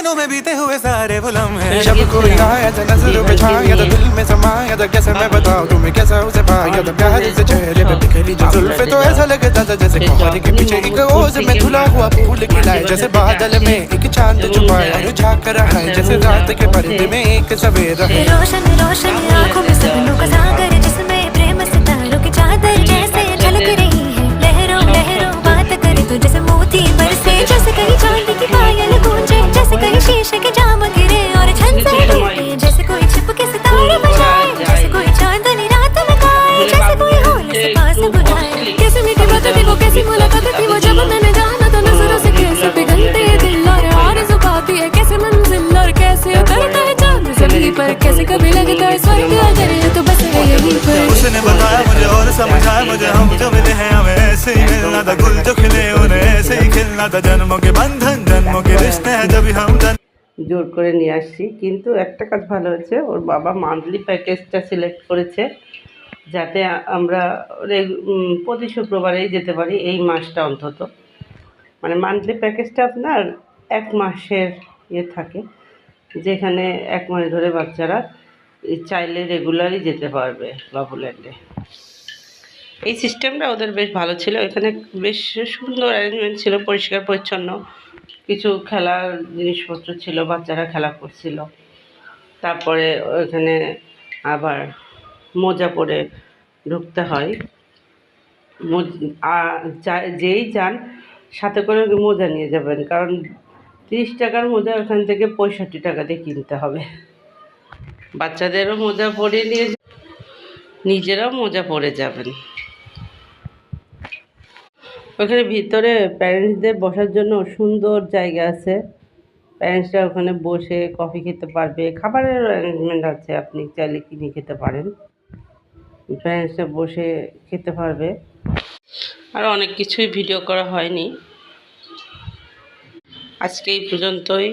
नैनों में बीते हुए सारे वो लम्हे। जब कोई आया था नजरों पे छाया था, दिल में समाया था, कैसे मैं बताऊं तुम्हें कैसा उसे पाया था। प्यार से चेहरे पे बिखरी जो जुल्फे, तो ऐसा लगता था जैसे कोहरे के पीछे एक ओस में धुला हुआ फूल खिलाए, जैसे बादल में एक चांद छुपाया और झांक रहा है, जैसे रात के पर्दे में एक सवेरा है। रोशन रोशन आंखों में सपनों का सागर, जिसमें प्रेम सितारों की चादर जैसे झलक रही है। लहरों लहरों बात करे तो जैसे मोती बरसे, जैसे कहीं चांदी की पायल गूंजे, जैसे कहीं शीशे के जाम गिरे और छन से टूटे, जैसे कोई छिप के सितारे बजाए, जैसे कोई चांदनी रात में गाए, जैसे कोई होल से पास बुझाए। कैसी मीठी बात थी वो, कैसी मुलाकात थी वो, जब मैंने जाना तो नजरों से कैसे पिघलते दिल और आरज़ू पाती है, कैसे मंजिल और कैसे उतरता है चांद ज़मीन पर, कैसे कभी लगता है स्वर्ग अगर ये तो बस है यहीं पर। उसने बताया मुझे और समझाया मुझे, हम जो मिले हैं हमें ऐसे ही मिलना था। गुल जो खिले उन्हें ऐसे ही खिलना था। जन्मों के बंधन जन्मों के रिश्ते हैं, जब हम জোর করে নিয়ে আসছি। কিন্তু একটা কাজ ভালো হয়েছে, ওর বাবা মান্থলি প্যাকেজটা সিলেক্ট করেছে যাতে আমরা প্রতি শুক্রবারেই যেতে পারি এই মাসটা অন্তত। মানে মান্থলি প্যাকেজটা আপনার 1 মাসের থাকে, যেখানে 1 মাস ধরে বাচ্চারা চাইলে রেগুলারই যেতে পারবে বাবুল্যান্ডে। এই সিস্টেমটা ওদের বেশ ভালো ছিল। এখানে বেশ সুন্দর অ্যারেঞ্জমেন্ট ছিল, পরিষ্কার পরিচ্ছন্ন, কিছু খেলার জিনিসপত্র ছিল, বাচ্চারা খেলা করছিল। তারপরে ওইখানে আবার মোজা পরে ঢুকতে হয়। যেই যান সাথে করে মোজা নিয়ে যাবেন, কারণ 30 টাকার মোজা ওখান থেকে 65 টাকা দিয়ে কিনতে হবে। বাচ্চাদেরও মোজা পরিয়ে নিয়ে নিজেরাও মোজা পরে যাবেন। ওখানে ভিতরে প্যারেন্টসদের বসার জন্য সুন্দর জায়গা আছে, প্যারেন্টসরা ওখানে বসে কফি খেতে পারবে, খাবারের অ্যারেঞ্জমেন্ট আছে, আপনি চাইলে কিনে খেতে পারেন, প্যারেন্টসরা বসে খেতে পারবে। আর অনেক কিছুই ভিডিও করা হয়নি, আজকে এই পর্যন্তই।